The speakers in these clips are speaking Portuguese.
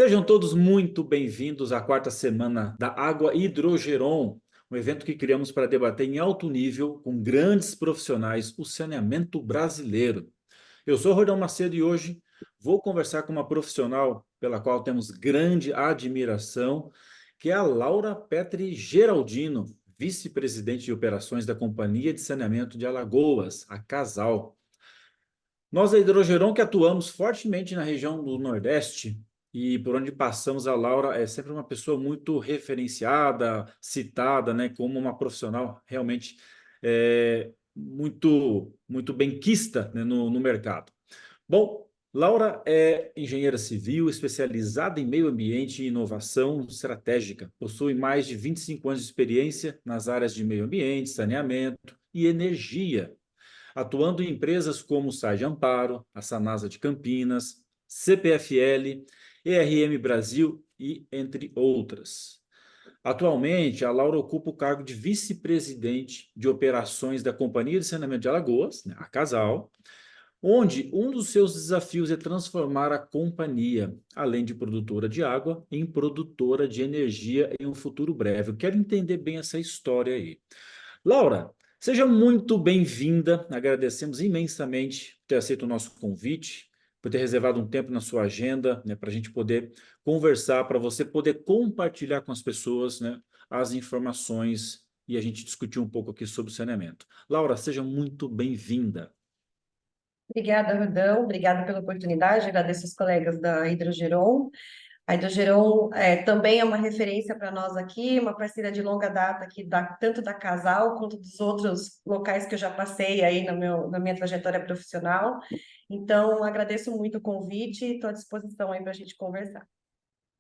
Sejam todos muito bem-vindos à quarta semana da Água Hidrogeron, um evento que criamos para debater em alto nível, com grandes profissionais, o saneamento brasileiro. Eu sou Rodão Macedo e hoje vou conversar com uma profissional pela qual temos grande admiração, que é a Laura Petri Geraldino, vice-presidente de operações da Companhia de Saneamento de Alagoas, a Casal. Nós da Hidrogeron que atuamos fortemente na região do Nordeste e por onde passamos, a Laura é sempre uma pessoa muito referenciada, citada, né, como uma profissional realmente muito benquista, né, no mercado. Bom, Laura é engenheira civil, especializada em meio ambiente e inovação estratégica. Possui mais de 25 anos de experiência nas áreas de meio ambiente, saneamento e energia, atuando em empresas como Sage Amparo, a Sanasa de Campinas, CPFL, ERM Brasil e entre outras. Atualmente, a Laura ocupa o cargo de vice-presidente de operações da Companhia de Saneamento de Alagoas, né, a Casal, onde um dos seus desafios é transformar a companhia, além de produtora de água, em produtora de energia em um futuro breve. Eu quero entender bem essa história aí. Laura, seja muito bem-vinda. Agradecemos imensamente por ter aceito o nosso convite, por ter reservado um tempo na sua agenda, né, para a gente poder conversar, para você poder compartilhar com as pessoas, né, as informações e a gente discutir um pouco aqui sobre o saneamento. Laura, seja muito bem-vinda. Obrigada, Rodão. Obrigada pela oportunidade. Agradeço aos colegas da Hidrogeron. A Hidrogeron também é uma referência para nós aqui, uma parceira de longa data aqui, tanto da Casal quanto dos outros locais que eu já passei aí na minha trajetória profissional. Então, agradeço muito o convite e estou à disposição aí para a gente conversar.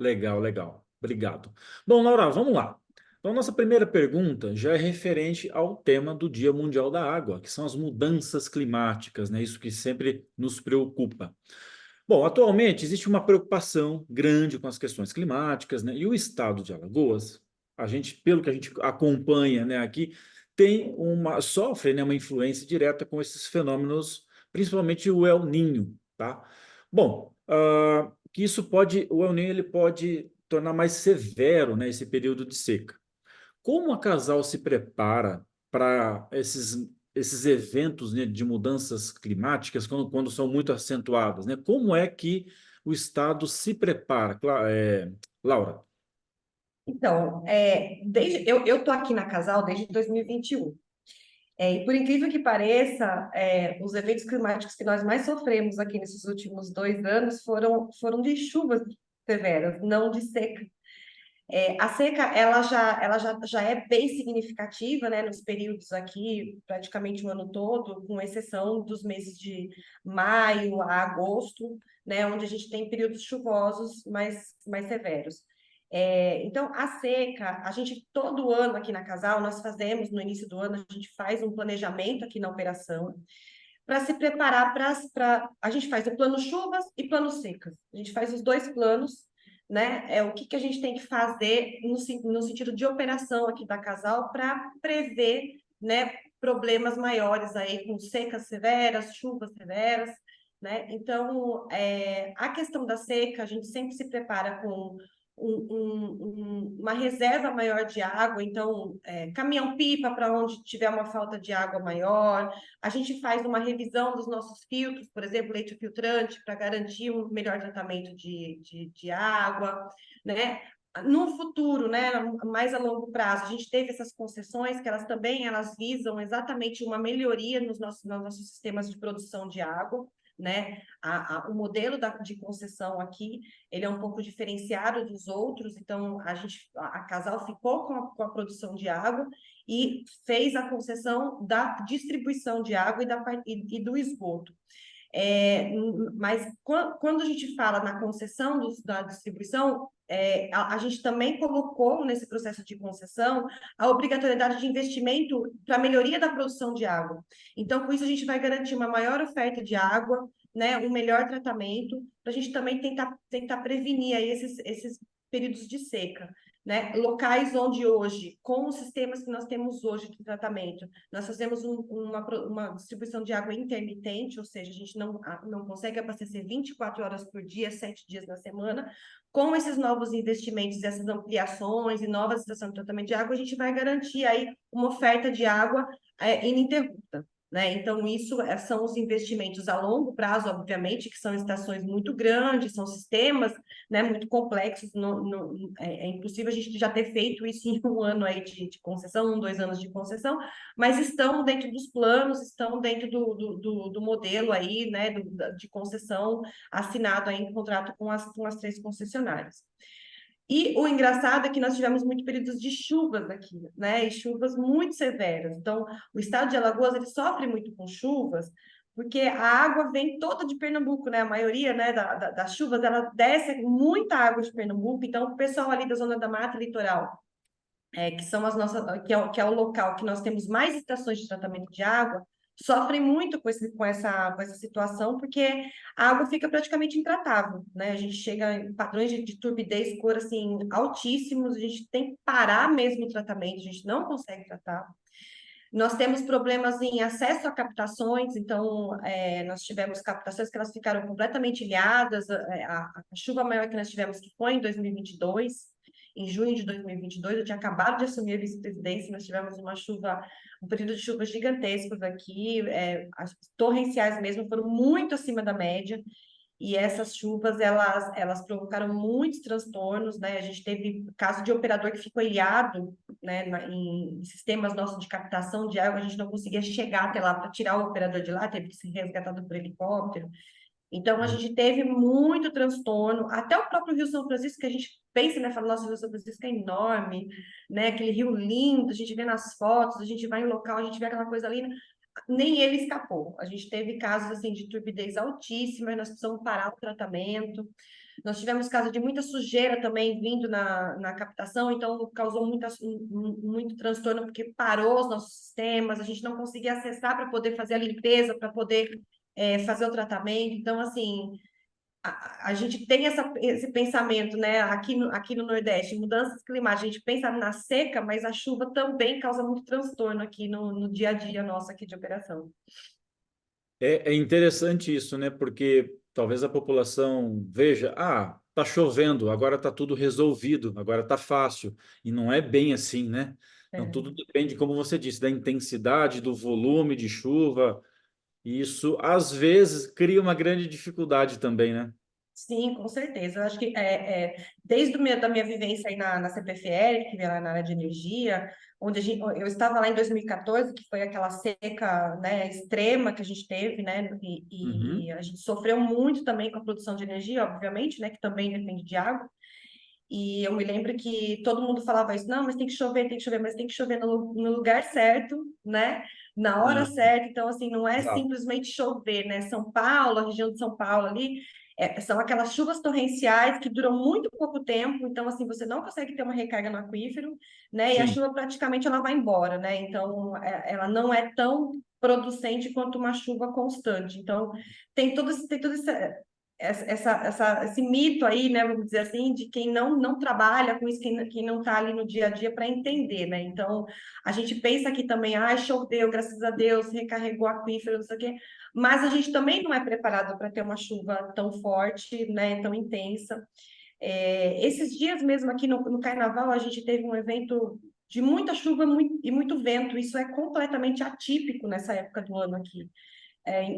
Legal, legal. Obrigado. Bom, Laura, vamos lá. Então, nossa primeira pergunta já é referente ao tema do Dia Mundial da Água, que são as mudanças climáticas, né? Isso que sempre nos preocupa. Bom, atualmente existe uma preocupação grande com as questões climáticas, né? E o estado de Alagoas, pelo que a gente acompanha, né, aqui, sofre, né, uma influência direta com esses fenômenos, principalmente o El Ninho, tá? Bom, que o El Niño ele pode tornar mais severo, né, esse período de seca. Como a Casal se prepara para esses eventos, né, de mudanças climáticas, quando são muito acentuadas, né? Como é que o Estado se prepara, Laura? Então, eu estou aqui na Casal desde 2021. E por incrível que pareça, os eventos climáticos que nós mais sofremos aqui nesses últimos 2 anos foram de chuvas severas, não de seca. A seca, ela já é bem significativa, né, nos períodos aqui, praticamente o ano todo, com exceção dos meses de maio a agosto, né, onde a gente tem períodos chuvosos mais severos. Então, a seca, a gente, todo ano aqui na Casal, nós fazemos, no início do ano, a gente faz um planejamento aqui na operação, para se preparar para. A gente faz o plano chuvas e plano secas. A gente faz os dois planos, né? O que a gente tem que fazer no sentido de operação aqui da Casal para prever, né, problemas maiores aí com secas severas, chuvas severas, né? Então, a questão da seca, a gente sempre se prepara com uma reserva maior de água, então, caminhão-pipa para onde tiver uma falta de água maior. A gente faz uma revisão dos nossos filtros, por exemplo, leite filtrante, para garantir um melhor tratamento de água, né? No futuro, né, mais a longo prazo, a gente teve essas concessões que elas visam exatamente uma melhoria nos nossos sistemas de produção de água, né? O modelo de concessão aqui, ele é um pouco diferenciado dos outros, então a Casal ficou com a produção de água e fez a concessão da distribuição de água e do esgoto. Mas quando a gente fala na concessão da distribuição, a gente também colocou nesse processo de concessão a obrigatoriedade de investimento para a melhoria da produção de água. Então, com isso, a gente vai garantir uma maior oferta de água, né, um melhor tratamento, para a gente também tentar prevenir aí esses períodos de seca. né? Locais onde hoje, com os sistemas que nós temos hoje de tratamento, nós fazemos uma distribuição de água intermitente, ou seja, a gente não consegue abastecer 24 horas por dia, 7 dias na semana. Com esses novos investimentos, essas ampliações e novas estações de tratamento de água, a gente vai garantir aí uma oferta de água ininterrupta. Né? Então, isso são os investimentos a longo prazo, obviamente, que são estações muito grandes, são sistemas, né, muito complexos. É impossível a gente já ter feito isso em um ano aí de concessão, 2 anos de concessão, mas estão dentro dos planos, estão dentro do modelo aí, né, de concessão assinado aí em contrato com as 3 concessionárias. E o engraçado é que nós tivemos muitos períodos de chuvas aqui, né? E chuvas muito severas. Então, o estado de Alagoas ele sofre muito com chuvas, porque a água vem toda de Pernambuco, né? A maioria, né, das chuvas, ela desce muita água de Pernambuco. Então, o pessoal ali da zona da mata litoral, que são as nossas, que é o local que nós temos mais estações de tratamento de água, sofrem muito com essa situação, porque a água fica praticamente intratável, né? A gente chega em padrões de turbidez, cor, assim, altíssimos, a gente tem que parar mesmo o tratamento, a gente não consegue tratar. Nós temos problemas em acesso a captações, então nós tivemos captações que elas ficaram completamente ilhadas. A chuva maior que nós tivemos, que foi em 2022, em junho de 2022, eu tinha acabado de assumir a vice-presidência, nós tivemos um período de chuvas gigantescos aqui, as torrenciais mesmo foram muito acima da média, e essas chuvas, elas provocaram muitos transtornos, né? A gente teve caso de operador que ficou ilhado, né, em sistemas nossos de captação de água, a gente não conseguia chegar até lá para tirar o operador de lá, teve que ser resgatado por helicóptero. Então, a gente teve muito transtorno, até o próprio Rio São Francisco, que a gente pensa, né, fala, nossa, o Rio São Francisco é enorme, né, aquele rio lindo, a gente vê nas fotos, a gente vai em local, a gente vê aquela coisa linda, nem ele escapou. A gente teve casos, assim, de turbidez altíssima, nós precisamos parar o tratamento. Nós tivemos casos de muita sujeira também vindo na captação, então causou muito transtorno, porque parou os nossos sistemas, a gente não conseguia acessar para poder fazer a limpeza, para poder fazer o tratamento. Então, assim, a gente tem esse pensamento, né? Aqui no Nordeste, mudanças climáticas, a gente pensa na seca, mas a chuva também causa muito transtorno aqui no dia a dia nosso aqui de operação. É interessante isso, né? Porque talvez a população veja, tá chovendo, agora tá tudo resolvido, agora tá fácil. E não é bem assim, né? Então É. tudo depende, como você disse, da intensidade, do volume de chuva. E isso às vezes cria uma grande dificuldade também, né? Sim, com certeza. Eu acho que desde da minha vivência aí na CPFL, que veio lá na área de energia, onde eu estava lá em 2014, que foi aquela seca, né, extrema que a gente teve, né, e Uhum. a gente sofreu muito também com a produção de energia, obviamente, né, que também depende de água. E eu me lembro que todo mundo falava isso, não, mas tem que chover, mas tem que chover no lugar certo, né? Na hora Ah, certa. Então, assim, não é exato. simplesmente chover, né? São Paulo, a região de São Paulo ali, são aquelas chuvas torrenciais que duram muito pouco tempo, então, assim, você não consegue ter uma recarga no aquífero, né? E a Sim. chuva praticamente ela vai embora, né? Então, ela não é tão producente quanto uma chuva constante. Então, tem todo esse mito aí, né, vamos dizer assim, de quem não trabalha com isso, quem não está ali no dia a dia para entender, né? Então, a gente pensa que também, choveu, graças a Deus, recarregou aquífero, não sei o quê, mas a gente também não é preparado para ter uma chuva tão forte, né, tão intensa. Esses dias mesmo aqui no Carnaval, a gente teve um evento de muita chuva e muito vento, isso é completamente atípico nessa época do ano aqui.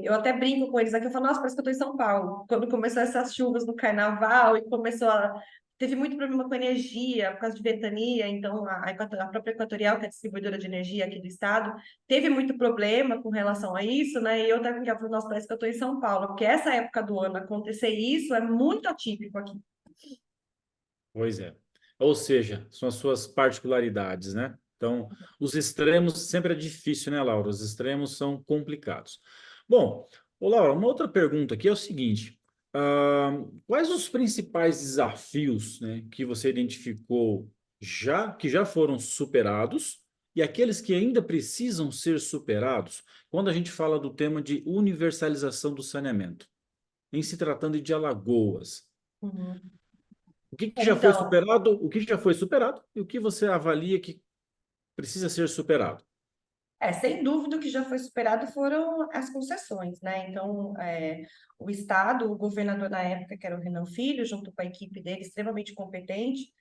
Eu até brinco com eles aqui, eu falo, nossa, parece que eu estou em São Paulo. Quando começou essas chuvas no carnaval e teve muito problema com energia por causa de ventania, então a própria Equatorial, que é a distribuidora de energia aqui do estado, teve muito problema com relação a isso, né? E eu até brincava, falei, nossa, parece que eu estou em São Paulo, porque essa época do ano acontecer isso é muito atípico aqui. Pois é. Ou seja, são as suas particularidades, né? Então, os extremos sempre é difícil, né, Laura? Os extremos são complicados. Bom, ô Laura, uma outra pergunta aqui é o seguinte: quais os principais desafios, né, que você identificou que já foram superados e aqueles que ainda precisam ser superados quando a gente fala do tema de universalização do saneamento, em se tratando de Alagoas? Uhum. O que que já foi Então, superado, o que já foi superado e o que você avalia que precisa ser superado? sem dúvida o que já foi superado foram as concessões, né? Então, o Estado, o governador na época, que era o Renan Filho, junto com a equipe dele, extremamente competente,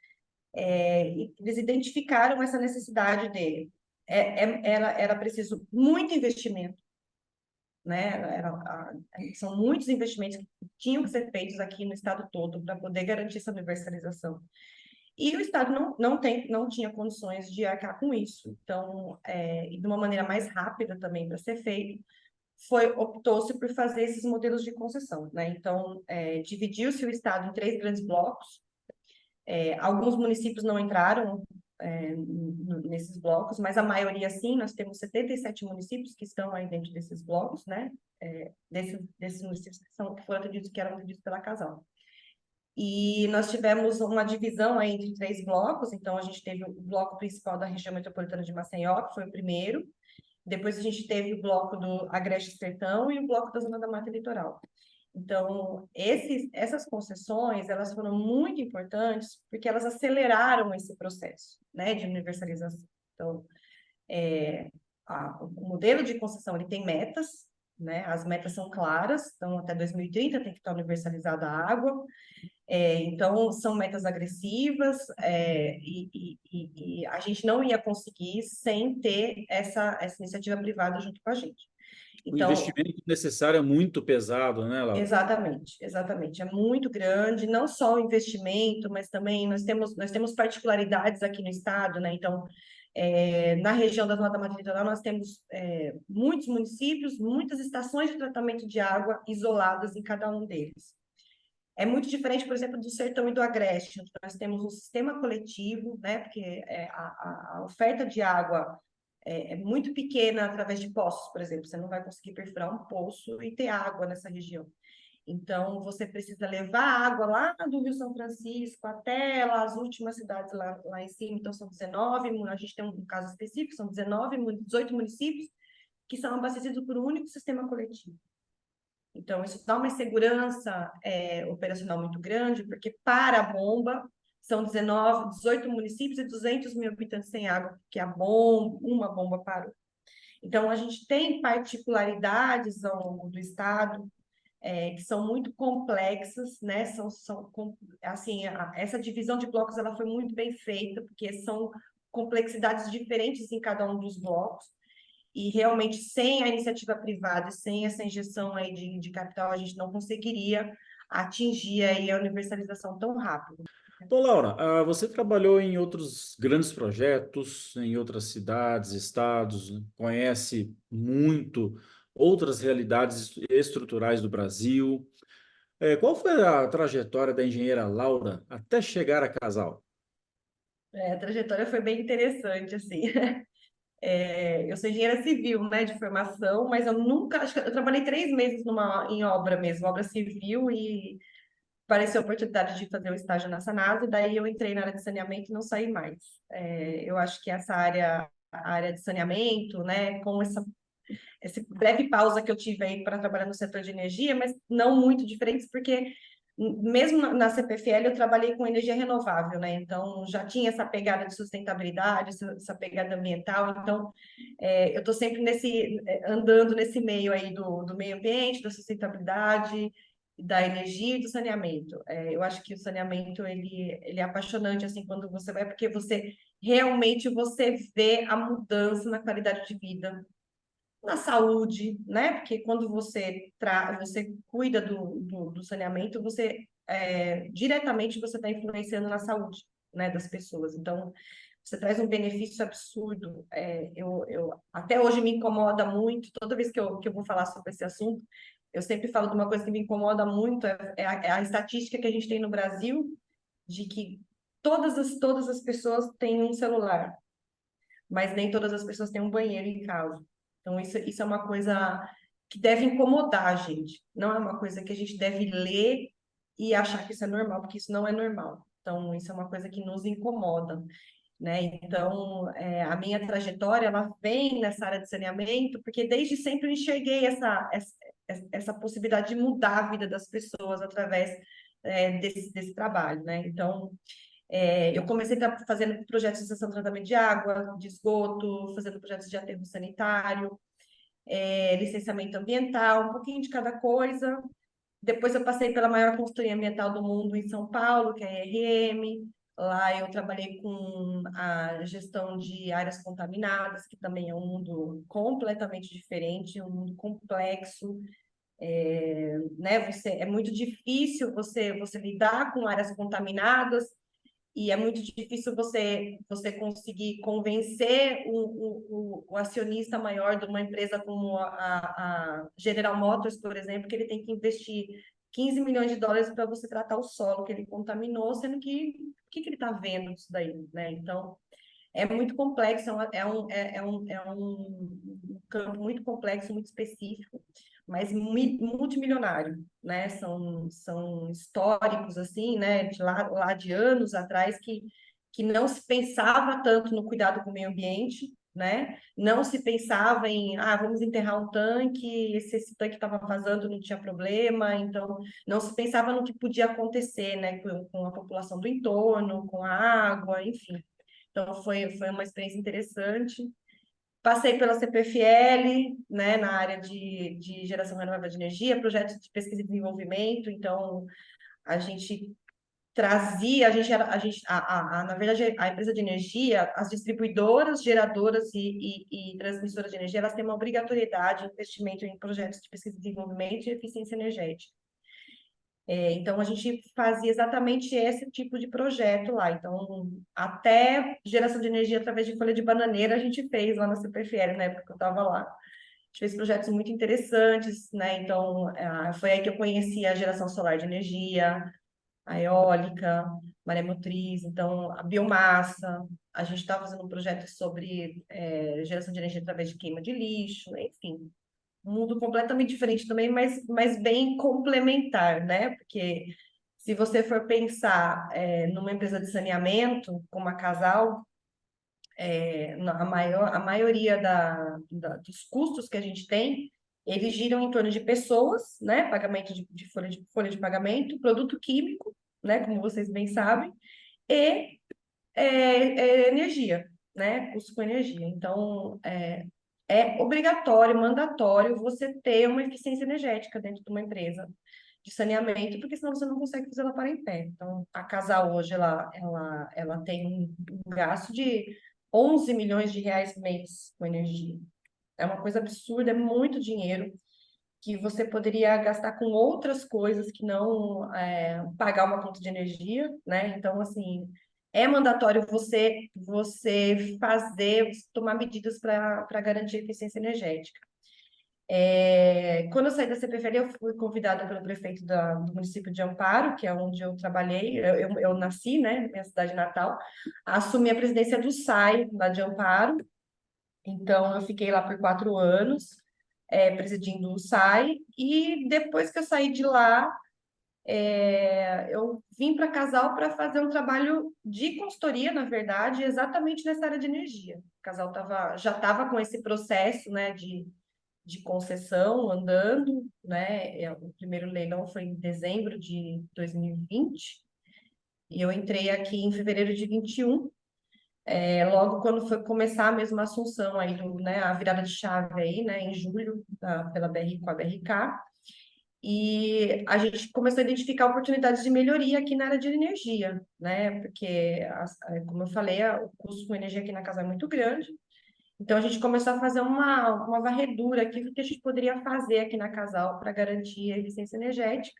e eles identificaram essa necessidade dele. Era preciso muito investimento, né? São muitos investimentos que tinham que ser feitos aqui no estado todo para poder garantir essa universalização. E o Estado não tinha condições de arcar com isso. Então, e de uma maneira mais rápida também para ser feito, optou-se por fazer esses modelos de concessão, né? Então, dividiu-se o Estado em três grandes blocos. Alguns municípios não entraram nesses blocos, mas a maioria sim. Nós temos 77 municípios que estão aí dentro desses blocos, né? Desses municípios que foram atendidos, que eram atendidos pela Casal. E nós tivemos uma divisão aí entre três blocos. Então, a gente teve o bloco principal da região metropolitana de Maceió, que foi o primeiro. Depois, a gente teve o bloco do Agreste Sertão e o bloco da Zona da Mata Litoral. Então, essas concessões, elas foram muito importantes porque elas aceleraram esse processo, né, de universalização. Então, o modelo de concessão, ele tem metas, né, as metas são claras. Então, até 2030 tem que estar universalizada a água. Então, são metas agressivas, e a gente não ia conseguir sem ter essa iniciativa privada junto com a gente. O Então, investimento necessário é muito pesado, né, Laura? exatamente, exatamente. É muito grande, não só o investimento, mas também nós temos particularidades aqui no estado, né? Então, na região da Zona da Mata Litoral, nós temos muitos municípios, muitas estações de tratamento de água isoladas em cada um deles. É muito diferente, por exemplo, do Sertão e do Agreste, onde nós temos um sistema coletivo, né? Porque a oferta de água é muito pequena através de poços, por exemplo. Você não vai conseguir perfurar um poço e ter água nessa região. Então, você precisa levar água lá do Rio São Francisco até lá as últimas cidades lá em cima. Então, são 19, a gente tem um caso específico, são 18 municípios que são abastecidos por um único sistema coletivo. Então, isso dá uma insegurança operacional muito grande, porque para a bomba são 18 municípios e 200 mil habitantes sem água, porque uma bomba parou. Então, a gente tem particularidades ao longo do estado que são muito complexas, né? Assim, essa divisão de blocos ela foi muito bem feita, porque são complexidades diferentes em cada um dos blocos. E realmente, sem a iniciativa privada, sem essa injeção aí de capital, a gente não conseguiria atingir aí a universalização tão rápido. Então, Laura, você trabalhou em outros grandes projetos, em outras cidades, estados, né? Conhece muito outras realidades estruturais do Brasil. Qual foi a trajetória da engenheira Laura até chegar a Casal? A trajetória foi bem interessante, assim. Eu sou engenheira civil, né, de formação, mas eu nunca, acho que eu trabalhei 3 meses em obra mesmo, obra civil, e apareceu a oportunidade de fazer o estágio na Sanasa, e daí eu entrei na área de saneamento e não saí mais. Eu acho que essa área, a área de saneamento, né, com essa breve pausa que eu tive aí para trabalhar no setor de energia, mas não muito diferentes, porque mesmo na CPFL eu trabalhei com energia renovável, né? Então já tinha essa pegada de sustentabilidade, essa pegada ambiental. Então eu estou sempre andando nesse meio aí do meio ambiente, da sustentabilidade, da energia e do saneamento. Eu acho que o saneamento ele é apaixonante assim quando você vai, porque você realmente você vê a mudança na qualidade de vida, na saúde, né? Porque quando você cuida do saneamento, diretamente você está influenciando na saúde, né, das pessoas. Então, você traz um benefício absurdo. Até hoje me incomoda muito, toda vez que eu vou falar sobre esse assunto, eu sempre falo de uma coisa que me incomoda muito, é a estatística que a gente tem no Brasil, de que todas as pessoas têm um celular, mas nem todas as pessoas têm um banheiro em casa. Então, isso é uma coisa que deve incomodar a gente. Não é uma coisa que a gente deve ler e achar que isso é normal, porque isso não é normal. Então, isso é uma coisa que nos incomoda, né? Então, a minha trajetória, ela vem nessa área de saneamento, porque desde sempre eu enxerguei essa possibilidade de mudar a vida das pessoas através desse trabalho, né? Então, eu comecei fazendo projetos de estação de tratamento de água, de esgoto, fazendo projetos de aterro sanitário, licenciamento ambiental, um pouquinho de cada coisa. Depois eu passei pela maior consultoria ambiental do mundo em São Paulo, que é a ERM. Lá eu trabalhei com a gestão de áreas contaminadas, que também é um mundo completamente diferente, um mundo complexo. Né? É muito difícil você lidar com áreas contaminadas e é muito difícil você conseguir convencer o acionista maior de uma empresa como a General Motors, por exemplo, que ele tem que investir 15 milhões de dólares para você tratar o solo que ele contaminou, sendo que o que ele está vendo disso daí, né? Então, é muito complexo, é um campo muito complexo, muito específico, mas multimilionário, né? São históricos, assim, né? De lá de anos atrás, que não se pensava tanto no cuidado com o meio ambiente, né? Não se pensava em, vamos enterrar um tanque, se esse tanque estava vazando não tinha problema, então não se pensava no que podia acontecer, né? Com a população do entorno, com a água, enfim. Então, foi uma experiência interessante. Passei pela CPFL, né, na área de geração renovável de energia, projetos de pesquisa e desenvolvimento. Então, a gente trazia, na verdade, a empresa de energia, as distribuidoras, geradoras e transmissoras de energia, elas têm uma obrigatoriedade de investimento em projetos de pesquisa e desenvolvimento e eficiência energética. Então, a gente fazia exatamente esse tipo de projeto lá. Então, até geração de energia através de folha de bananeira, a gente fez lá na CPFL, na época que eu estava lá. A gente fez projetos muito interessantes, né? Então, foi aí que eu conheci a geração solar de energia, a eólica, maré motriz, então, a biomassa. A gente estava fazendo um projeto sobre geração de energia através de queima de lixo, enfim, um mundo completamente diferente também, mas bem complementar, né? Porque se você for pensar numa empresa de saneamento, como a Casal, a maioria dos custos que a gente tem, eles giram em torno de pessoas, né? Pagamento de folha de pagamento, produto químico, né? Como vocês bem sabem, e energia, né? Custo com energia. Então, é obrigatório, mandatório você ter uma eficiência energética dentro de uma empresa de saneamento, porque senão você não consegue fazer ela parar em pé. Então, a Casal hoje, ela tem um gasto de 11 milhões de reais mês com energia. É uma coisa absurda, é muito dinheiro que você poderia gastar com outras coisas que não pagar uma conta de energia, né? Então, assim, é mandatório você tomar medidas para garantir a eficiência energética. Quando eu saí da CPFL, eu fui convidada pelo prefeito do município de Amparo, que é onde eu trabalhei, eu nasci, né, minha cidade natal, a assumir a presidência do SAI, lá de Amparo. Então, eu fiquei lá por 4 anos, presidindo o SAI, e depois que eu saí de lá, eu vim para Casal para fazer um trabalho de consultoria, na verdade, exatamente nessa área de energia. O Casal já estava com esse processo, né, de concessão andando, né? O primeiro leilão foi em dezembro de 2020, e eu entrei aqui em fevereiro de 21. Logo quando foi começar mesmo a assunção aí né, a virada de chave aí, né, em julho, pela BR com a BRK, e a gente começou a identificar oportunidades de melhoria aqui na área de energia, né? Porque, como eu falei, o custo com energia aqui na casa é muito grande. Então, a gente começou a fazer uma varredura aqui do que a gente poderia fazer aqui na Casal para garantir a eficiência energética.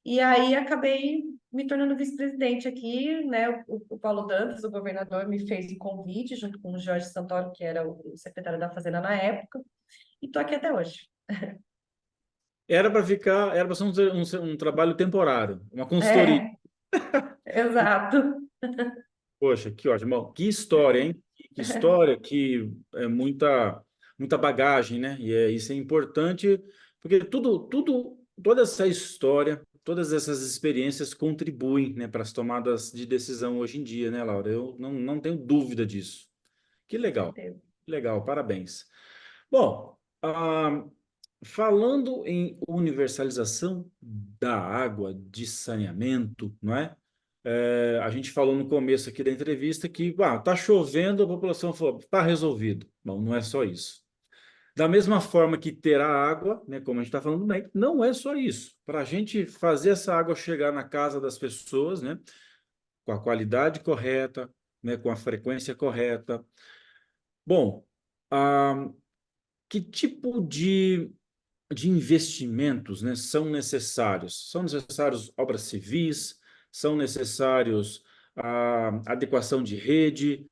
E aí, acabei me tornando vice-presidente aqui, né? O Paulo Dantas, o governador, me fez o convite, junto com o Jorge Santoro, que era o secretário da Fazenda na época, e estou aqui até hoje. Era para ser um trabalho temporário, uma consultoria. É, exato. Poxa, que ótimo. Bom, que história, hein? Que história, que é muita bagagem, né? E isso é importante, porque toda essa história, todas essas experiências contribuem, né, para as tomadas de decisão hoje em dia, né, Laura? Eu não tenho dúvida disso. Que Com legal, certeza. legal, parabéns. Bom, falando em universalização da água, de saneamento, não é? A gente falou no começo aqui da entrevista que tá chovendo, a população falou, tá resolvido. Bom, não é só isso. Da mesma forma que ter a água, né, como a gente está falando bem, não é só isso. Para a gente fazer essa água chegar na casa das pessoas, né, com a qualidade correta, né, com a frequência correta. Bom, ah, que tipo de investimentos, né, são necessários? São necessários obras civis, são necessários adequação de rede,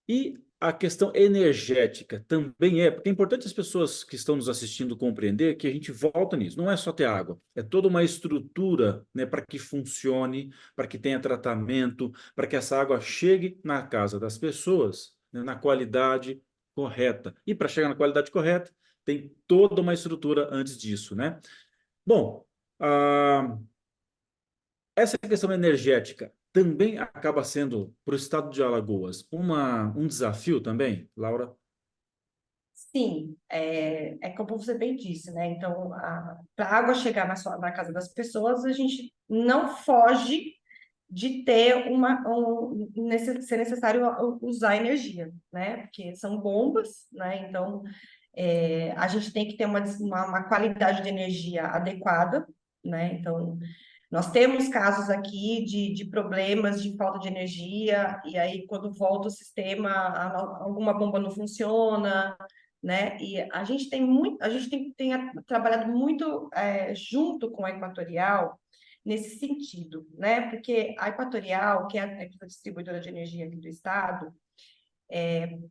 e a questão energética também porque é importante as pessoas que estão nos assistindo compreender que a gente volta nisso. Não é só ter água, é toda uma estrutura, né, para que funcione, para que tenha tratamento, para que essa água chegue na casa das pessoas, né, na qualidade correta. E para chegar na qualidade correta, tem toda uma estrutura antes disso, né? Bom, ah, essa questão energética também acaba sendo, para o estado de Alagoas, um desafio também, Laura? Sim, é como você bem disse, né? Então, para a água chegar na casa das pessoas, a gente não foge de ter ser necessário usar energia, né? Porque são bombas, né? Então, a gente tem que ter uma qualidade de energia adequada, né? Então, nós temos casos aqui de problemas de falta de energia, e aí, quando volta o sistema, alguma bomba não funciona, né? E a gente tem trabalhado muito junto com a Equatorial nesse sentido, né? Porque a Equatorial, que é a distribuidora de energia aqui do estado,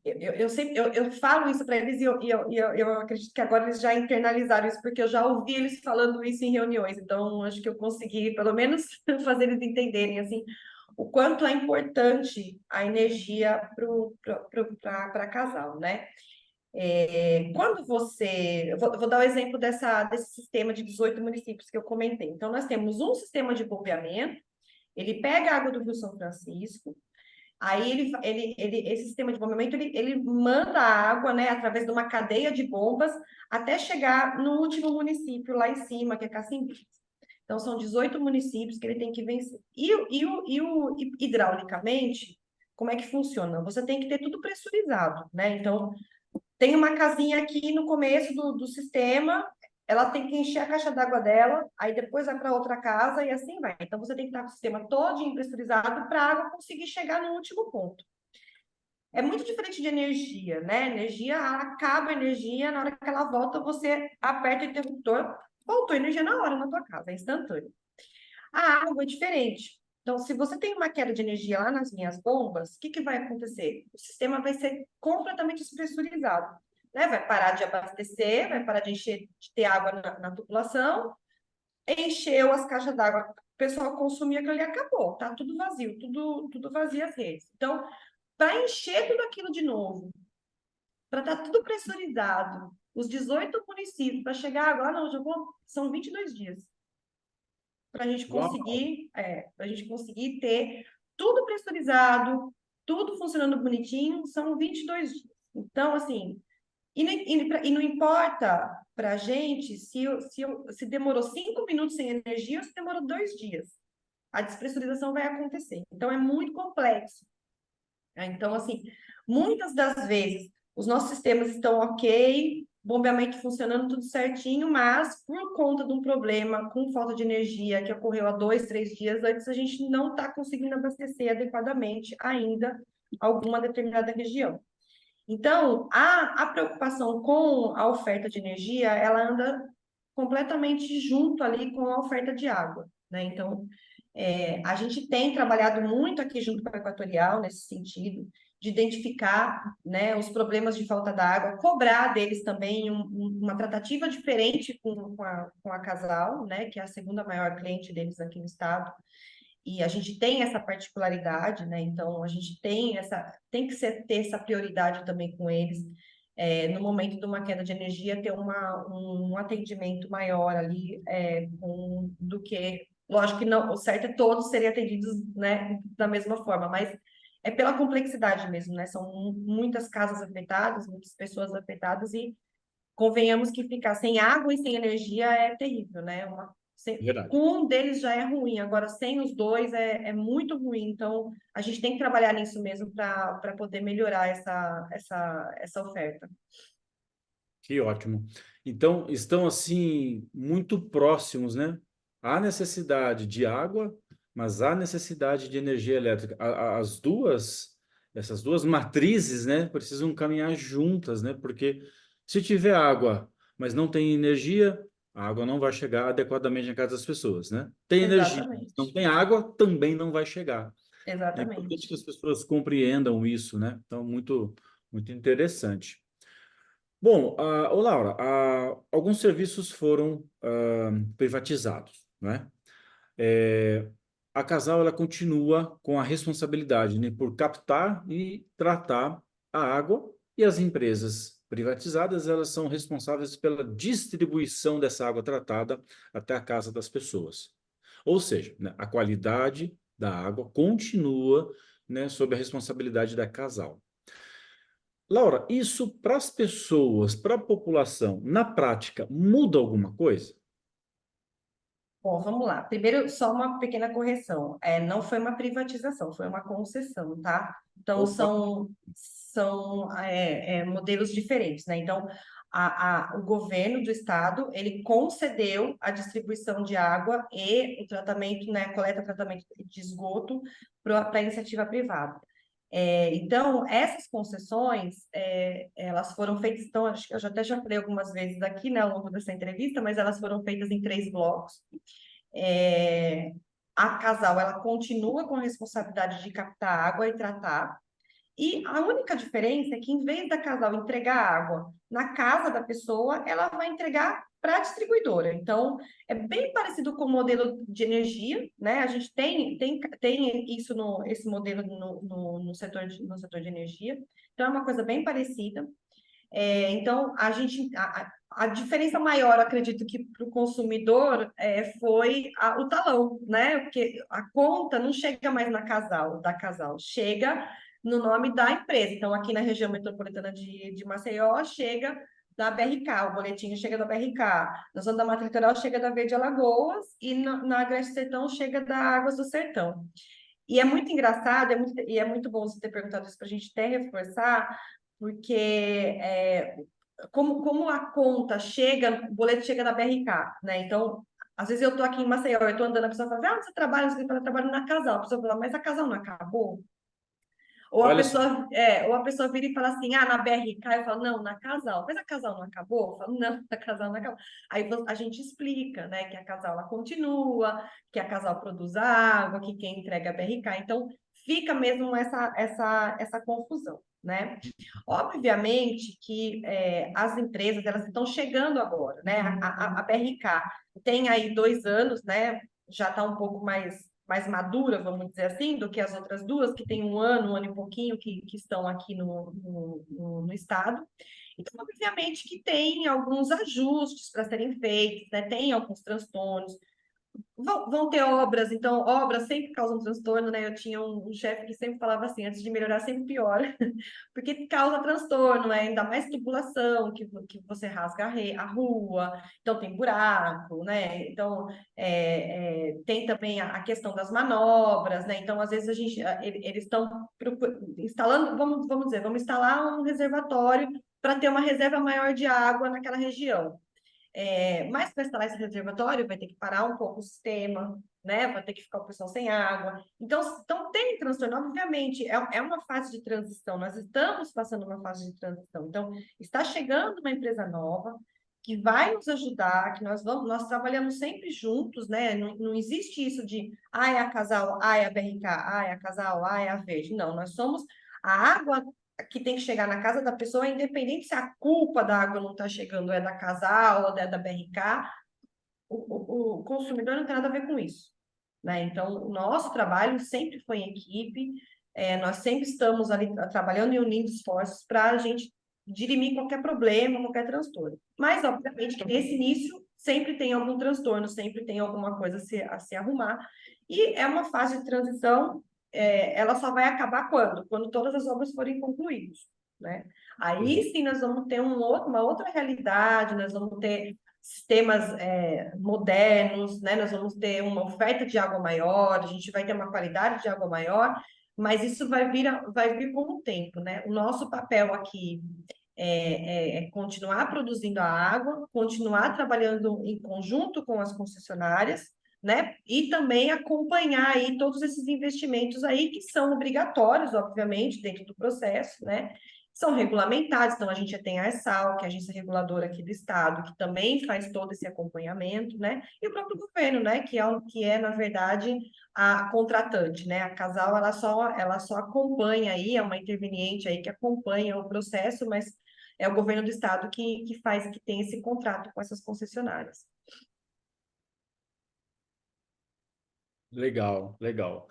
eu falo isso para eles e eu acredito que agora eles já internalizaram isso, porque eu já ouvi eles falando isso em reuniões, então acho que eu consegui, pelo menos, fazer eles entenderem assim, o quanto é importante a energia para casal, né? Quando você. Eu vou dar o exemplo desse sistema de 18 municípios que eu comentei. Então, nós temos um sistema de bombeamento, ele pega a água do Rio São Francisco. Aí esse sistema de bombeamento ele manda a água, né, através de uma cadeia de bombas até chegar no último município lá em cima, que é Cacimbis. Então são 18 municípios que ele tem que vencer. Hidraulicamente, como é que funciona? Você tem que ter tudo pressurizado, né? Então tem uma casinha aqui no começo do sistema, ela tem que encher a caixa d'água dela, aí depois vai para outra casa e assim vai. Então você tem que estar com o sistema todo pressurizado para a água conseguir chegar no último ponto. É muito diferente de energia, né? Energia, acaba a energia, na hora que ela volta, você aperta o interruptor, voltou energia na hora na tua casa, é instantâneo. A água é diferente. Então, se você tem uma queda de energia lá nas minhas bombas, o que vai acontecer? O sistema vai ser completamente despressurizado, né? Vai parar de abastecer, vai parar de encher, de ter água na tubulação, encheu as caixas d'água, o pessoal consumia aquilo ali, acabou, tá tudo vazio, tudo vazio as redes. Então, para encher tudo aquilo de novo, para estar tudo pressurizado, os 18 municípios, para chegar agora, não, são 22 dias para Uau! a gente conseguir ter tudo pressurizado, tudo funcionando bonitinho, são 22 dias. Então, assim, e não importa para a gente se demorou 5 minutos sem energia ou se demorou 2 dias. A despressurização vai acontecer. Então, é muito complexo. Então, assim, muitas das vezes os nossos sistemas estão ok, bombeamento funcionando tudo certinho, mas por conta de um problema com falta de energia que ocorreu há 2, 3 dias antes, a gente não está conseguindo abastecer adequadamente ainda alguma determinada região. Então, a preocupação com a oferta de energia, ela anda completamente junto ali com a oferta de água, né? Então, a gente tem trabalhado muito aqui junto com a Equatorial nesse sentido, de identificar, né, os problemas de falta d'água, cobrar deles também uma tratativa diferente com a Casal, né, que é a segunda maior cliente deles aqui no estado, e a gente tem essa particularidade, né? Então a gente tem que ter essa prioridade também com eles. No momento de uma queda de energia, ter um atendimento maior ali, do que, lógico que não, o certo é todos serem atendidos, né, da mesma forma, mas é pela complexidade mesmo, né? São muitas casas afetadas, muitas pessoas afetadas, e convenhamos que ficar sem água e sem energia é terrível, né? Verdade. Com um deles já é ruim, agora sem os dois é muito ruim. Então, a gente tem que trabalhar nisso mesmo para poder melhorar essa oferta. Que ótimo. Então, estão assim muito próximos, né? Há necessidade de água, mas há necessidade de energia elétrica. As duas, essas duas matrizes, né, precisam caminhar juntas, né? Porque se tiver água, mas não tem energia, a água não vai chegar adequadamente na casa das pessoas, né? Tem energia, mas não Exatamente, tem água, também não vai chegar. É importante exatamente. que as pessoas compreendam isso, né? Então, muito interessante. Bom, ô Laura, alguns serviços foram privatizados, né? É, a Casal ela continua com a responsabilidade, né, por captar e tratar a água e as empresas privatizadas elas são responsáveis pela distribuição dessa água tratada até a casa das pessoas. Ou seja, né, a qualidade da água continua, né, sob a responsabilidade da Casal. Laura, isso para as pessoas, para a população, na prática, muda alguma coisa? Bom, vamos lá. Primeiro, só uma pequena correção. Não foi uma privatização, foi uma concessão, tá? Então, Opa, são modelos diferentes, né? Então, o governo do estado, ele concedeu a distribuição de água e o tratamento, né, coleta e tratamento de esgoto para a iniciativa privada. Então, essas concessões, elas foram feitas, então, acho que eu já falei algumas vezes aqui, né, ao longo dessa entrevista, mas elas foram feitas em 3 blocos. É, a Casal, ela continua com a responsabilidade de captar água e tratar, e a única diferença é que, em vez da Casal entregar água na casa da pessoa, ela vai entregar para a distribuidora. Então, é bem parecido com o modelo de energia, né? A gente tem isso esse modelo no setor de energia. Então, é uma coisa bem parecida. Então, a diferença maior, acredito que para o consumidor foi o talão, né? Porque a conta não chega mais da Casal, chega no nome da empresa. Então, aqui na região metropolitana de Maceió, chega da BRK, o boletim chega da BRK. Na zona da Mata Litoral, chega da Verde Alagoas e na Agreste Sertão, chega da Águas do Sertão. E é muito engraçado, é muito bom você ter perguntado isso para a gente até reforçar, porque como a conta chega, o boleto chega da BRK, né? Então, às vezes eu estou aqui em Maceió, eu estou andando, a pessoa fala assim, você trabalha, você fala, eu trabalho na Casal. A pessoa fala, mas a Casal não acabou? olha só, Ou a pessoa vira e fala assim, na BRK, eu falo, não, na Casal. Mas a Casal não acabou? Eu falo, não, a Casal não acabou. Aí a gente explica, né, que a Casal ela continua, que a Casal produz água, que quem entrega é a BRK. Então, fica mesmo essa confusão, né? Obviamente que as empresas, elas estão chegando agora, né? A BRK tem aí 2 anos, né? Já está um pouco mais madura, vamos dizer assim, do que as outras duas, que tem um ano e pouquinho, que estão aqui no estado. Então, obviamente que tem alguns ajustes para serem feitos, né? Tem alguns transtornos. Vão ter obras, então, obras sempre causam transtorno, né? Eu tinha um chefe que sempre falava assim, antes de melhorar, sempre piora, porque causa transtorno, ainda mais tubulação, que você rasga a rua, então tem buraco, né? Então, tem também a questão das manobras, né? Então, às vezes, eles estão instalando, vamos dizer, vamos instalar um reservatório para ter uma reserva maior de água naquela região. Mas para instalar esse reservatório, vai ter que parar um pouco o sistema, né? Vai ter que ficar o pessoal sem água. Então tem transtorno, obviamente, é uma fase de transição. Nós estamos passando uma fase de transição. Então, está chegando uma empresa nova que vai nos ajudar, que nós trabalhamos sempre juntos, né? Não existe isso de, é a Casal, é a BRK, é a Casal, é a Verde. Não, nós somos a água que tem que chegar na casa da pessoa, independente se a culpa da água não está chegando é da Casal ou é da BRK, o consumidor não tem nada a ver com isso, né? Então, o nosso trabalho sempre foi em equipe, nós sempre estamos ali trabalhando e unindo esforços para a gente dirimir qualquer problema, qualquer transtorno. Mas, obviamente, que nesse início sempre tem algum transtorno, sempre tem alguma coisa a se arrumar, e é uma fase de transição. Ela só vai acabar quando? Quando todas as obras forem concluídas, né? Aí sim nós vamos ter uma outra realidade, nós vamos ter sistemas modernos, né? Nós vamos ter uma oferta de água maior, a gente vai ter uma qualidade de água maior, mas isso vai vir com o tempo, né? O nosso papel aqui é continuar produzindo a água, continuar trabalhando em conjunto com as concessionárias, né? E também acompanhar aí todos esses investimentos aí que são obrigatórios, obviamente, dentro do processo, né? São regulamentados, então a gente tem a ESAL, que é a agência reguladora aqui do estado, que também faz todo esse acompanhamento, né? E o próprio governo, né? Que é na verdade a contratante, né? A Casal ela só acompanha aí, é uma interveniente aí que acompanha o processo, mas é o governo do estado que tem esse contrato com essas concessionárias. Legal, legal.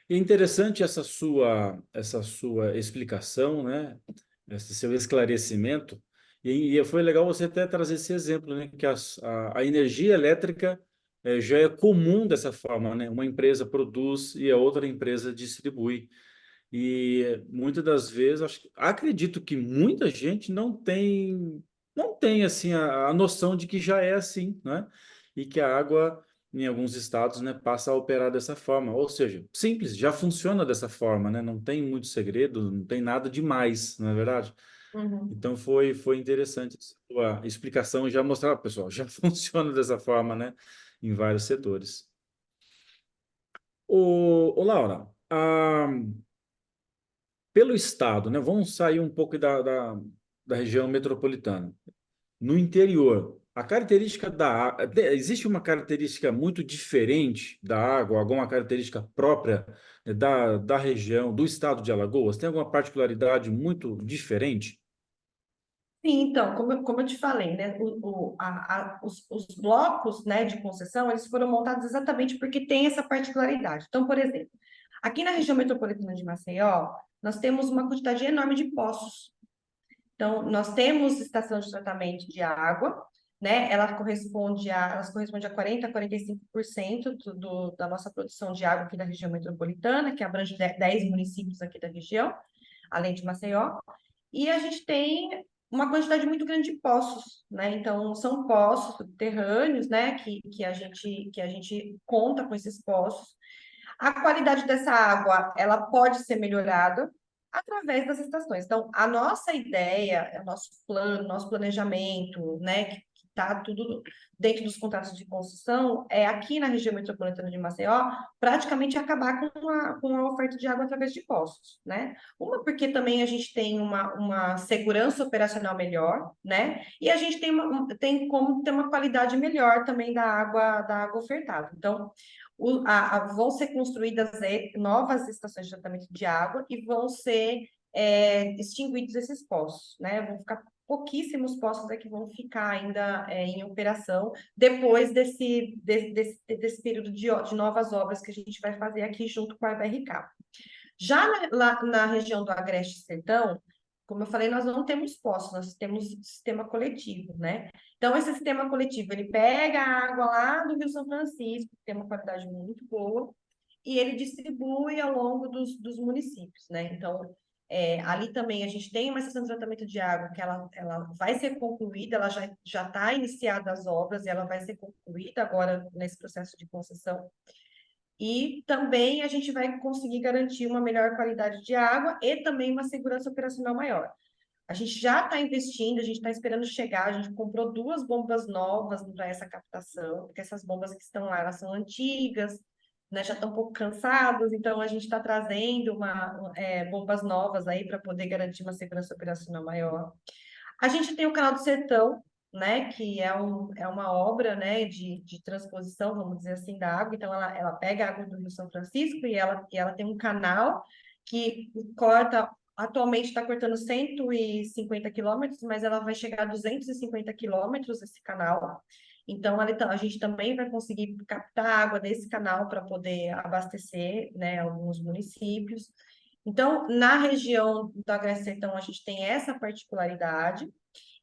E é interessante essa sua explicação, né? Esse seu esclarecimento. E foi legal você até trazer esse exemplo, né? Que a energia elétrica já é comum dessa forma, né? Uma empresa produz e a outra empresa distribui. E muitas das vezes, acredito que muita gente não tem assim a noção de que já é assim, né? E que a água, em alguns estados, né, passa a operar dessa forma. Ou seja, simples, já funciona dessa forma, né? Não tem muito segredo, não tem nada demais, não é verdade? Uhum. Então foi interessante a sua explicação e já mostrar, pessoal, já funciona dessa forma, né? Em vários setores. Ô, Laura, pelo estado, né? Vamos sair um pouco da região metropolitana. No interior, a característica existe uma característica muito diferente da água, alguma característica própria, né, da região, do estado de Alagoas? Tem alguma particularidade muito diferente? Sim, então, como eu te falei, né, os blocos, né, de concessão, eles foram montados exatamente porque tem essa particularidade. Então, por exemplo, aqui na região metropolitana de Maceió, nós temos uma quantidade enorme de poços. Então, nós temos estação de tratamento de água, né, elas correspondem a 40 a 45% da nossa produção de água aqui da região metropolitana, que abrange 10 municípios aqui da região, além de Maceió. E a gente tem uma quantidade muito grande de poços, né? Então, são poços subterrâneos, né? Que a gente conta com esses poços. A qualidade dessa água, ela pode ser melhorada através das estações. Então, a nossa ideia, o nosso plano, nosso planejamento, né, que está tudo dentro dos contratos de concessão, é aqui na região metropolitana de Maceió, praticamente acabar com a oferta de água através de poços, né? Uma, porque também a gente tem uma segurança operacional melhor, né? E a gente tem como ter uma qualidade melhor também da água ofertada. Então, vão ser construídas novas estações de tratamento de água e vão ser extinguidos esses poços, né? Vão ficar pouquíssimos poços que vão ficar ainda em operação depois desse período de novas obras que a gente vai fazer aqui junto com a BRK. Já lá na região do Agreste Sertão, como eu falei, nós não temos poços, nós temos sistema coletivo, né? Então, esse sistema coletivo, ele pega a água lá do Rio São Francisco, que tem uma qualidade muito boa, e ele distribui ao longo dos municípios, né? Então, ali também a gente tem uma estação de tratamento de água que ela vai ser concluída, ela já está iniciada as obras e ela vai ser concluída agora nesse processo de concessão. E também a gente vai conseguir garantir uma melhor qualidade de água e também uma segurança operacional maior. A gente já está investindo, a gente está esperando chegar, a gente comprou 2 bombas novas para essa captação, porque essas bombas que estão lá, elas são antigas, né, já estão um pouco cansadas, então a gente está trazendo bombas novas aí para poder garantir uma segurança operacional maior. A gente tem o Canal do Sertão, né, que é uma obra, né, de transposição, vamos dizer assim, da água. Então, ela pega a água do Rio São Francisco e ela tem um canal que corta, atualmente está cortando 150 quilômetros, mas ela vai chegar a 250 quilômetros esse canal. Então, a gente também vai conseguir captar água desse canal para poder abastecer, né, alguns municípios. Então, na região do Agreste Sertão, a gente tem essa particularidade.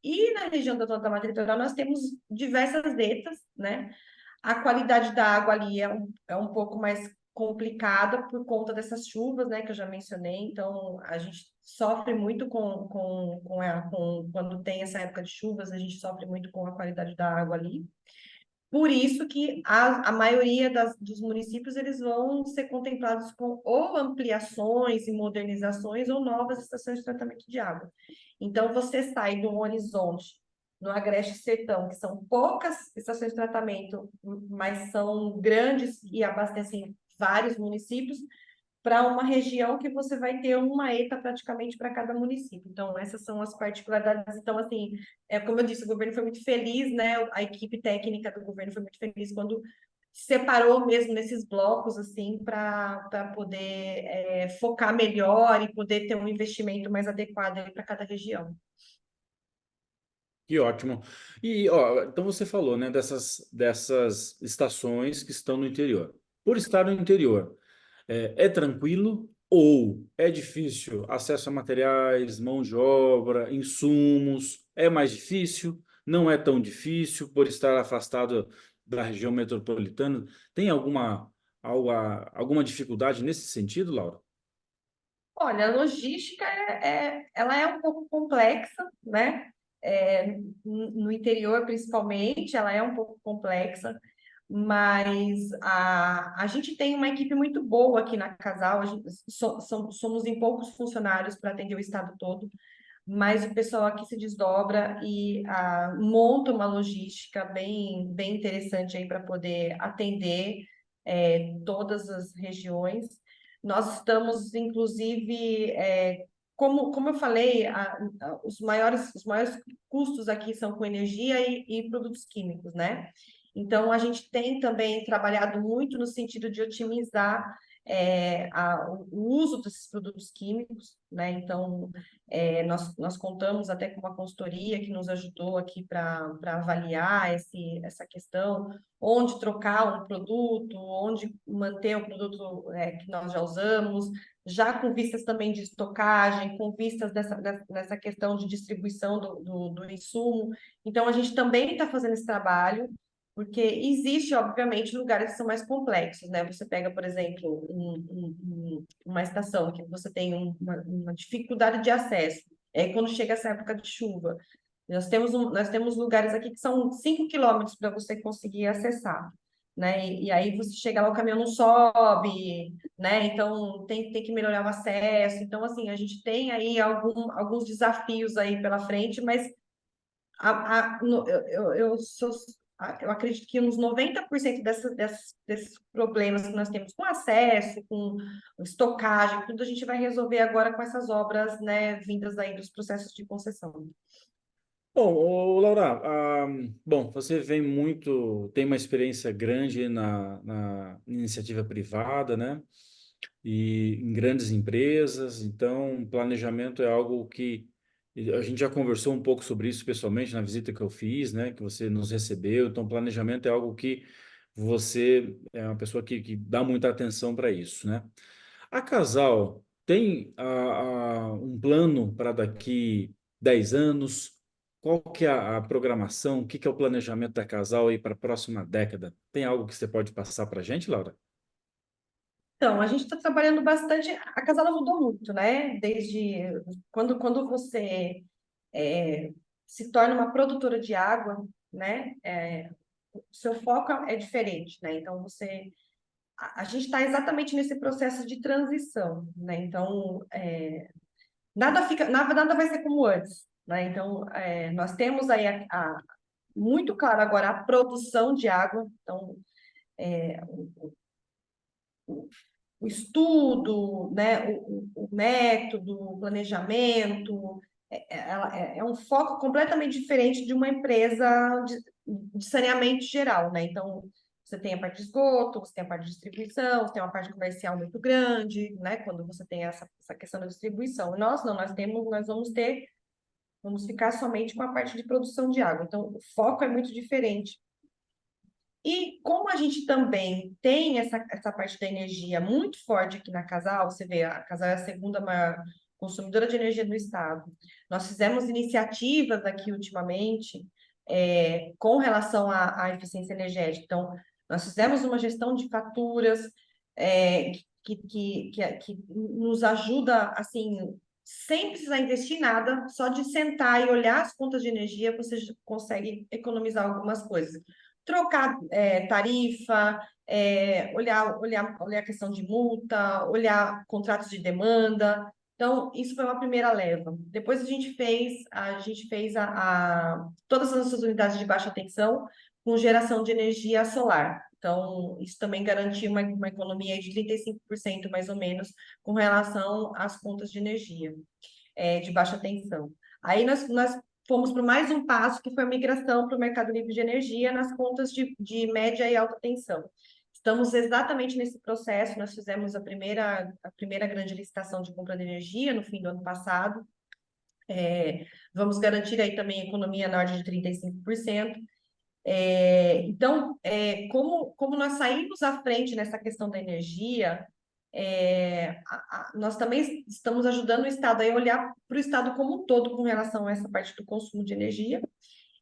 E na região da Mata Litoral, nós temos diversas zetas, né? A qualidade da água ali é um pouco mais complicada por conta dessas chuvas, né, que eu já mencionei. Então, a gente sofre muito quando tem essa época de chuvas, a gente sofre muito com a qualidade da água ali. Por isso que a maioria dos municípios eles vão ser contemplados com ou ampliações e modernizações ou novas estações de tratamento de água. Então, você sai do Horizonte, no Agreste Sertão, que são poucas estações de tratamento, mas são grandes e abastecem vários municípios, para uma região que você vai ter uma ETA praticamente para cada município. Então, essas são as particularidades. Então, assim, como eu disse, o governo foi muito feliz, né? A equipe técnica do governo foi muito feliz quando separou mesmo nesses blocos, assim, para poder focar melhor e poder ter um investimento mais adequado para cada região. Que ótimo. E, ó, então você falou, né, dessas estações que estão no interior. Por estar no interior, é tranquilo ou é difícil acesso a materiais, mão de obra, insumos? É mais difícil? Não é tão difícil por estar afastado da região metropolitana? Tem alguma dificuldade nesse sentido, Laura? Olha, a logística ela é um pouco complexa, né? No interior, principalmente, ela é um pouco complexa, mas a gente tem uma equipe muito boa aqui na Casal. Somos em poucos funcionários para atender o estado todo, mas o pessoal aqui se desdobra e monta uma logística bem interessante aí para poder atender todas as regiões. Nós estamos, inclusive, como eu falei, os maiores custos aqui são com energia e produtos químicos, né? Então, a gente tem também trabalhado muito no sentido de otimizar o uso desses produtos químicos, né? Então, nós contamos até com uma consultoria que nos ajudou aqui para avaliar essa questão, onde trocar um produto, onde manter o produto que nós já usamos, já com vistas também de estocagem, com vistas dessa questão de distribuição do insumo. Então, a gente também está fazendo esse trabalho, porque existe, obviamente, lugares que são mais complexos, né? Você pega, por exemplo, uma estação que você tem uma dificuldade de acesso, quando chega essa época de chuva. Nós temos lugares aqui que são 5 quilômetros para você conseguir acessar, né? E aí você chega lá, o caminhão não sobe, né? Então tem que melhorar o acesso. Então, assim, a gente tem aí alguns desafios aí pela frente, mas eu acredito que uns 90% desses problemas que nós temos com acesso, com estocagem, tudo a gente vai resolver agora com essas obras, né, vindas aí dos processos de concessão. Bom, Laura, bom, você tem uma experiência grande na iniciativa privada, né? E em grandes empresas, então planejamento é algo que a gente já conversou um pouco sobre isso pessoalmente na visita que eu fiz, né? Que você nos recebeu, então planejamento é algo que você é uma pessoa que dá muita atenção para isso, né? A Casal tem um plano para daqui 10 anos? Qual que é a programação? O que que é o planejamento da Casal aí para a próxima década? Tem algo que você pode passar para a gente, Laura? Então, a gente está trabalhando bastante. A casa ela mudou muito, né? Desde quando você se torna uma produtora de água, né? O seu foco é diferente, né? Então, a gente está exatamente nesse processo de transição, né? Então, nada vai ser como antes, né? Então, nós temos aí muito claro agora a produção de água. Então, o estudo, né, o método, o planejamento, é um foco completamente diferente de uma empresa de saneamento geral, né? Então, você tem a parte de esgoto, você tem a parte de distribuição, você tem uma parte comercial muito grande, né? Quando você tem essa questão da distribuição. Nós não, vamos ficar somente com a parte de produção de água. Então, o foco é muito diferente. E como a gente também tem essa parte da energia muito forte aqui na Casal, você vê, a Casal é a segunda maior consumidora de energia do estado. Nós fizemos iniciativas aqui ultimamente com relação à eficiência energética. Então, nós fizemos uma gestão de faturas, que nos ajuda, assim, sem precisar investir nada, só de sentar e olhar as contas de energia, você consegue economizar algumas coisas. Trocar tarifa, olhar a questão de multa, olhar contratos de demanda. Então, isso foi uma primeira leva. Depois a gente fez todas as nossas unidades de baixa tensão com geração de energia solar. Então, isso também garantiu uma economia de 35% mais ou menos com relação às contas de energia de baixa tensão. Aí nós fomos para mais um passo, que foi a migração para o mercado livre de energia nas contas de média e alta tensão. Estamos exatamente nesse processo, nós fizemos a primeira grande licitação de compra de energia no fim do ano passado. Vamos garantir aí também economia na ordem de 35%. Então, como nós saímos à frente nessa questão da energia, nós também estamos ajudando o Estado a olhar para o Estado como um todo com relação a essa parte do consumo de energia.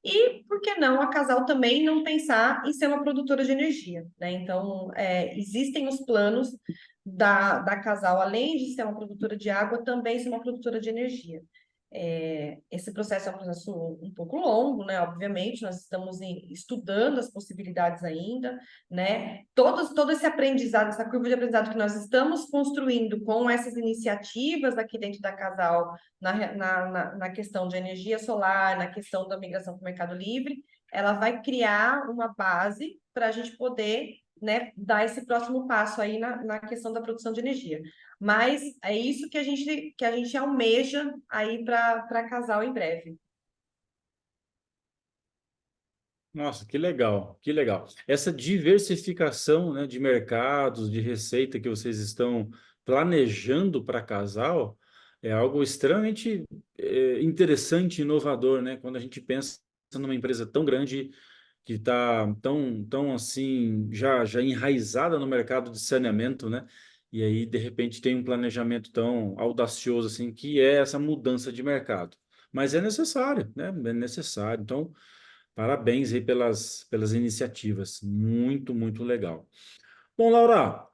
E, por que não, a Casal também não pensar em ser uma produtora de energia, né? Então, existem os planos da Casal, além de ser uma produtora de água, também ser uma produtora de energia. Esse processo é um processo um pouco longo, né? Obviamente, nós estamos estudando as possibilidades ainda, né? Todo esse aprendizado, essa curva de aprendizado que nós estamos construindo com essas iniciativas aqui dentro da Casal, na questão de energia solar, na questão da migração para o Mercado Livre, ela vai criar uma base para a gente poder, né, dar esse próximo passo aí na questão da produção de energia. Mas é isso que a gente almeja aí para Casal em breve. Nossa, que legal, que legal. Essa diversificação, né, de mercados, de receita que vocês estão planejando para casal é algo extremamente interessante e inovador, né? Quando a gente pensa numa empresa tão grande que está tão assim já enraizada no mercado de saneamento, né? E aí de repente tem um planejamento tão audacioso assim que é essa mudança de mercado. Mas é necessário, né? É necessário. Então parabéns aí pelas iniciativas. Muito, muito legal. Bom, Laura,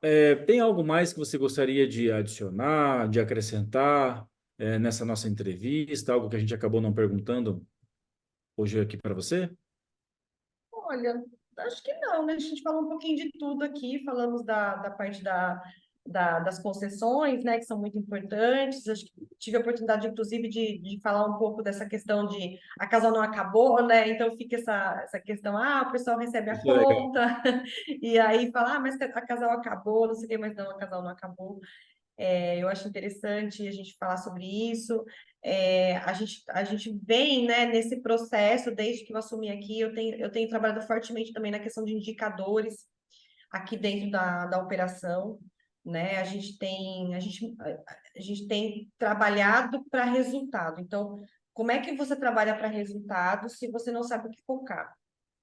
tem algo mais que você gostaria de adicionar, de acrescentar, nessa nossa entrevista? Algo que a gente acabou não perguntando hoje aqui para você? Olha, acho que não, né? A gente falou um pouquinho de tudo aqui, falamos da parte das concessões, né, que são muito importantes. Acho que tive a oportunidade, inclusive, de falar um pouco dessa questão de a casal não acabou, né? Então fica essa questão, o pessoal recebe a Isso é legal. conta, e aí fala, mas a casal acabou, não sei o quê, mas não, a casal não acabou. Eu acho interessante a gente falar sobre isso. A gente vem, né, nesse processo, desde que eu assumi aqui, eu tenho trabalhado fortemente também na questão de indicadores aqui dentro da operação, né? A gente tem trabalhado para resultado. Então, como é que você trabalha para resultado se você não sabe o que focar?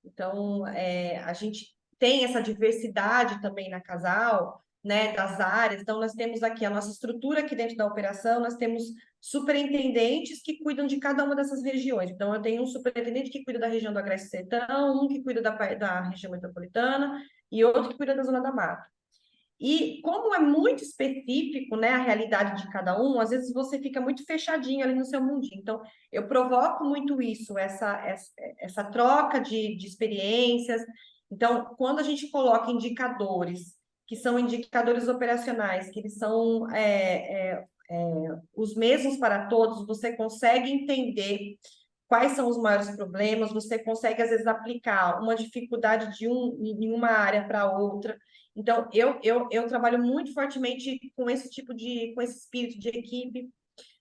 Então, a gente tem essa diversidade também na Casal, né, das áreas. Então, nós temos aqui a nossa estrutura aqui dentro da operação, nós temos superintendentes que cuidam de cada uma dessas regiões. Então, eu tenho um superintendente que cuida da região do Agreste Sertão, um que cuida da região metropolitana e outro que cuida da Zona da Mata. E como é muito específico, né, a realidade de cada um, às vezes você fica muito fechadinho ali no seu mundinho. Então, eu provoco muito isso, essa troca de experiências. Então, quando a gente coloca indicadores, que são indicadores operacionais, que eles são os mesmos para todos, você consegue entender quais são os maiores problemas, você consegue, às vezes, aplicar uma dificuldade em uma área para outra. Então, eu trabalho muito fortemente com com esse espírito de equipe,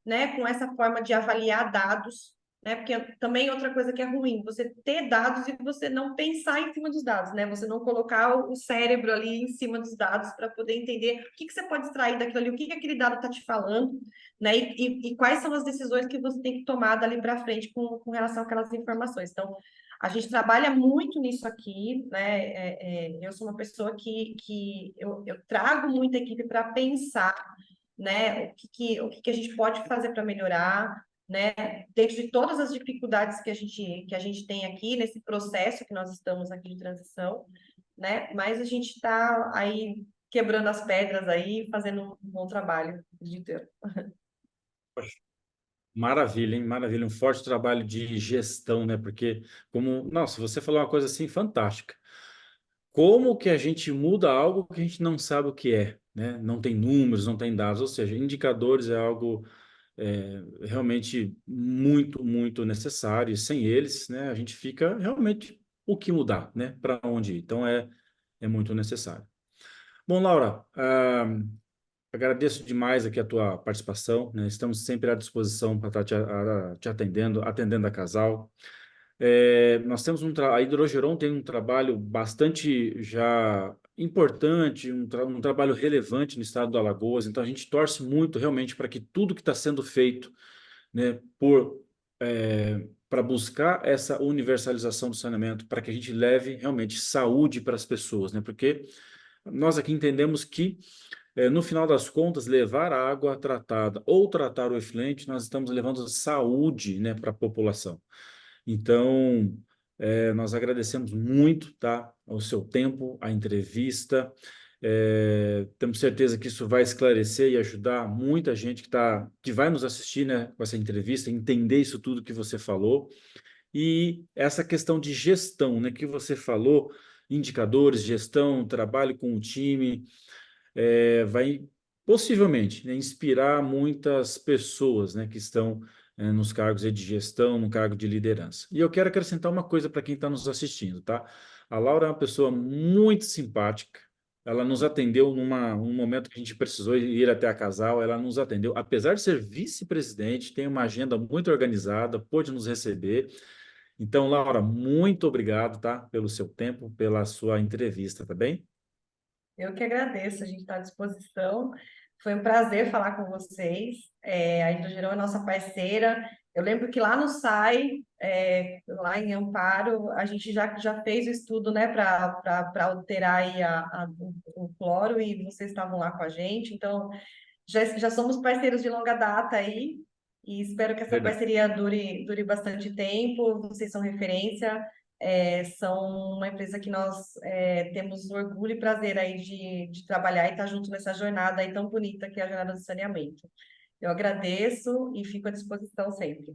né? Com essa forma de avaliar dados, né? Porque também outra coisa que é ruim, você ter dados e você não pensar em cima dos dados, né? Você não colocar o cérebro ali em cima dos dados para poder entender o que você pode extrair daquilo ali, o que aquele dado está te falando, né? E quais são as decisões que você tem que tomar dali para frente com relação àquelas informações. Então, a gente trabalha muito nisso aqui, né? Eu sou uma pessoa que eu trago muita equipe para pensar, né? O que a gente pode fazer para melhorar, né? Dentro de todas as dificuldades que a gente tem aqui nesse processo que nós estamos aqui de transição, né? Mas a gente está aí quebrando as pedras aí, fazendo um bom trabalho, acredito eu. Maravilha, hein? Maravilha. Um forte trabalho de gestão, né? Porque, como, nossa, você falou uma coisa assim fantástica. Como que a gente muda algo que a gente não sabe o que é, né? Não tem números, não tem dados, ou seja, indicadores é algo realmente muito, muito necessário. E sem eles, né, a gente fica realmente o que mudar, né? Para onde ir. Então é muito necessário. Bom, Laura, agradeço demais aqui a tua participação, né? Estamos sempre à disposição para estar te atendendo, atendendo a casal. Nós temos a Hidrogeron tem um trabalho bastante já importante, um trabalho relevante no estado do Alagoas, então a gente torce muito realmente para que tudo que está sendo feito, né, para buscar essa universalização do saneamento, para que a gente leve realmente saúde para as pessoas, né? Porque nós aqui entendemos que no final das contas, levar a água tratada ou tratar o efluente, nós estamos levando saúde, né, para a população. Então, nós agradecemos muito, tá, o seu tempo, a entrevista. Temos certeza que isso vai esclarecer e ajudar muita gente que vai nos assistir, né, com essa entrevista, entender isso tudo que você falou. E essa questão de gestão, né, que você falou, indicadores, gestão, trabalho com o time, vai possivelmente, né, inspirar muitas pessoas, né, que estão nos cargos aí de gestão, no cargo de liderança. E eu quero acrescentar uma coisa para quem está nos assistindo, tá? A Laura é uma pessoa muito simpática. Ela nos atendeu um momento que a gente precisou ir até a casal. Ela nos atendeu, apesar de ser vice-presidente, tem uma agenda muito organizada, pôde nos receber. Então, Laura, muito obrigado, tá? Pelo seu tempo, pela sua entrevista, tá bem? Eu que agradeço, a gente está à disposição. Foi um prazer falar com vocês. A Hidrogerão é nossa parceira. Eu lembro que lá no SAI, lá em Amparo, a gente já fez o estudo, né, para alterar aí o cloro e vocês estavam lá com a gente. Então, já somos parceiros de longa data aí e espero que essa Verdade. parceria dure bastante tempo. Vocês são referência, são uma empresa que nós temos orgulho e prazer aí de trabalhar e estar junto nessa jornada aí tão bonita que é a jornada do saneamento. Eu agradeço e fico à disposição sempre.